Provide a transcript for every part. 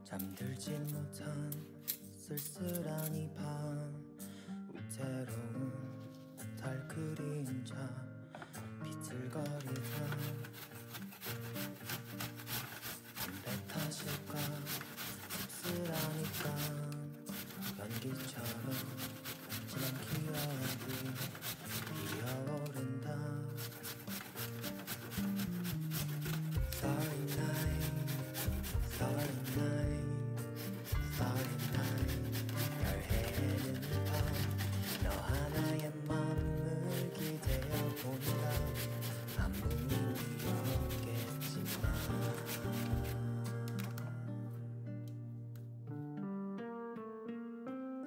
잠들지 못한 쓸쓸한 이 밤, 위태로운 달 그림자 비틀거리다. 담배 탓일까 씁쓸하니까 연기처럼 지난 기억이 피어오른다. Starry night, starry night, starry night. 별 해는 밤, 너 하나의 맘을 기대어 본다. 아무 의미 없겠지만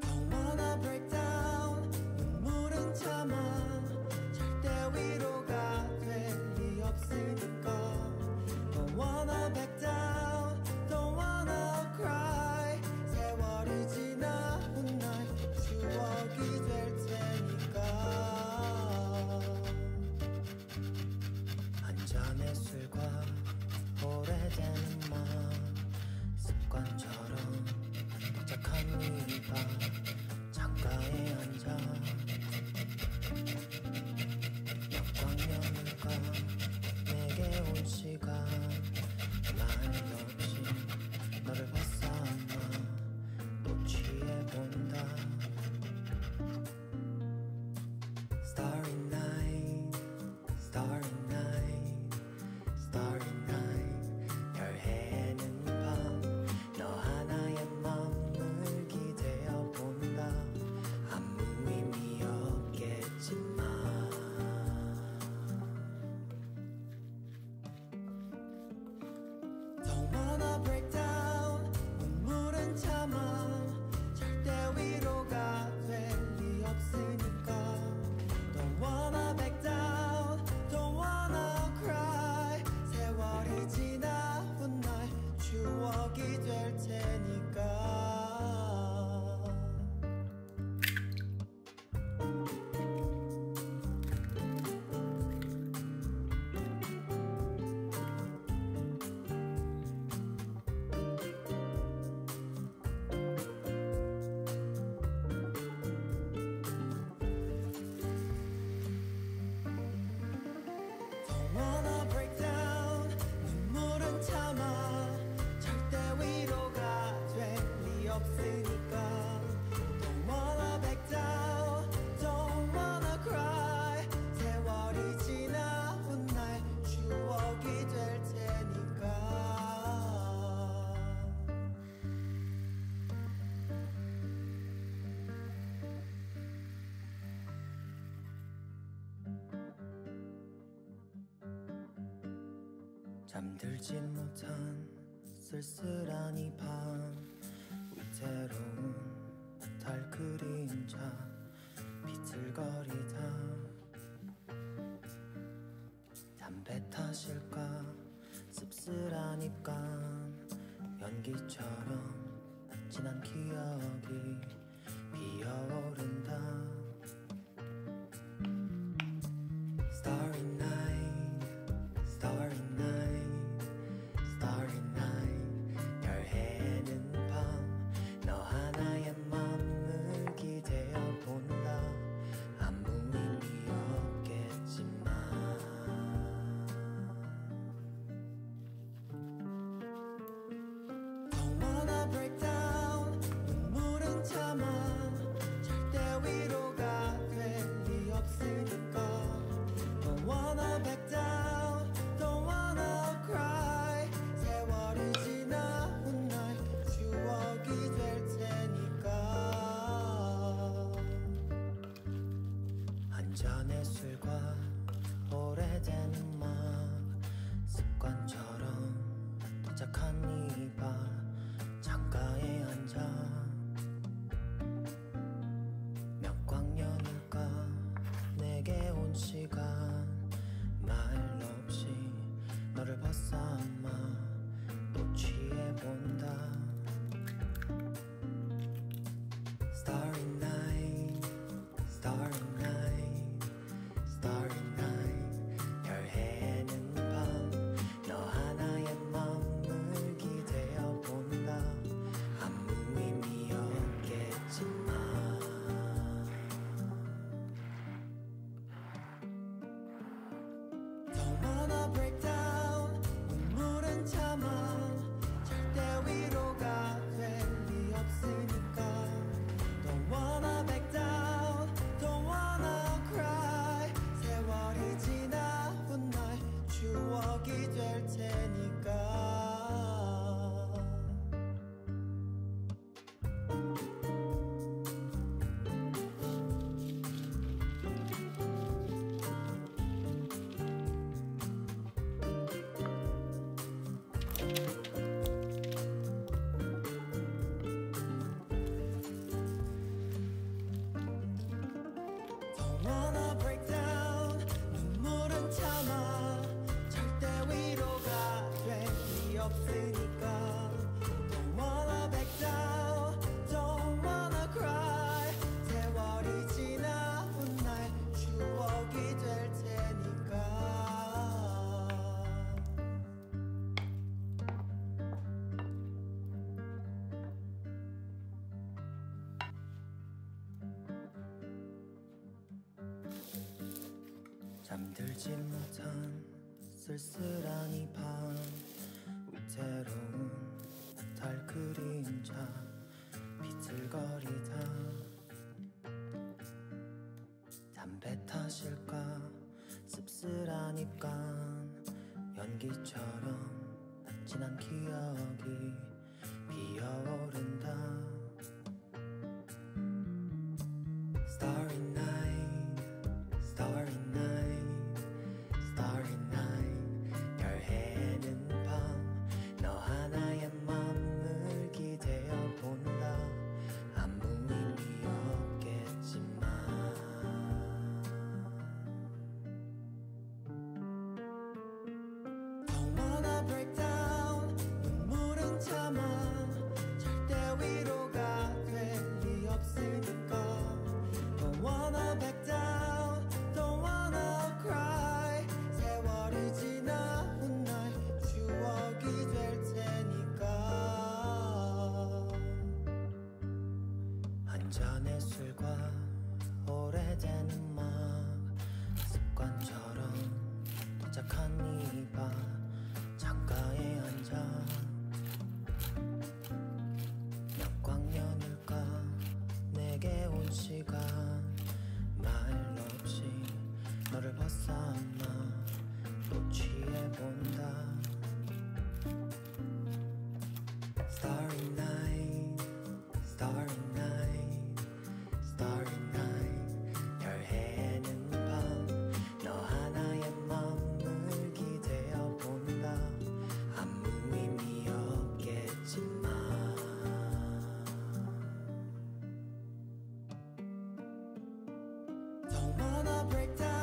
Don't wanna break down, 눈물은 참아. 절대 위로가 될 리 없으니까. Don't wanna back down, don't wanna cry. 세월이 지나 훗날 추억이 될 테니까. 한 잔의 술과 오래된 맘, 습관처럼 착한 이 밤 창가에 앉아 역광연을까 내게 온 시간 많이 없이 너를 벗어나 또 취해본다. Starry night, starry night, starry night. 별 해는 밤, 너 하나의 맘을 기대어 본다. 아무 의미 없겠지만 Don't wanna break down, 눈물은 참아. 절대 위로가 될 리 없으니까. Don't wanna back down, don't wanna cry. 세월이 지나 훗날 추억이 될 테니까. Don't wanna break down, 눈물은 참아. 절대 위로가 될 리 없으니까. Don't wanna back down, don't wanna cry. 세월이 지나 훗날 추억이 될 테니까. 잠들지 못한 쓸쓸한 이 밤, 위태로운 달 그림자 비틀거리다. 담배 탓일까 씁쓸하니까 연기처럼 지난 기억이 피어오른다. Starry night, starry night, starry night. 별 해는 밤, 너 하나의 맘을 기대어 본다. 아무 의미 없겠지만 Don't wanna break down, 눈물은 참아. 절대 wanna break down. 눈물은 참아 절대 위로가 될 리 없으니까. Don't wanna back down, don't wanna cry. 세월이 지나 훗날 추억이 될 테니까. Don't wanna break down. 눈물은 참아 절대 위로가 될 리 없으니까. Don't wanna back down, don't wanna cry. 세월이 지나 훗날 추억이 될 테니까. 잠들지 못한 쓸쓸한 이 밤, 위태로운 달 그림자 비틀거리다. 담배 탓일까 씁쓸한 입간, 연기처럼 진한 기억이 피어오른다. Starry night, starry night, starry night. 별 해는 밤, 너 하나의 맘을 기대어 본다. 아무 의미 없겠지만. Don't wanna break down. 눈물은 참아 절대 위로가 될 리 없으니까. Don't wanna back down, don't wanna cry. 세월이 지나 훗날 추억이 될 테니까. 한 잔의 술과 오래된 음악, 습관처럼 도착한 이 밤, 창가에 앉아 몇 광년일까 내게 온 시간. 말 없이 너를 벗어나 또 취해본다. Starry night, starry night, starry night. 별 해는 밤, 너 하나의 맘을 기대어 본다. 아무 의미 없겠지만. Don't wanna break down.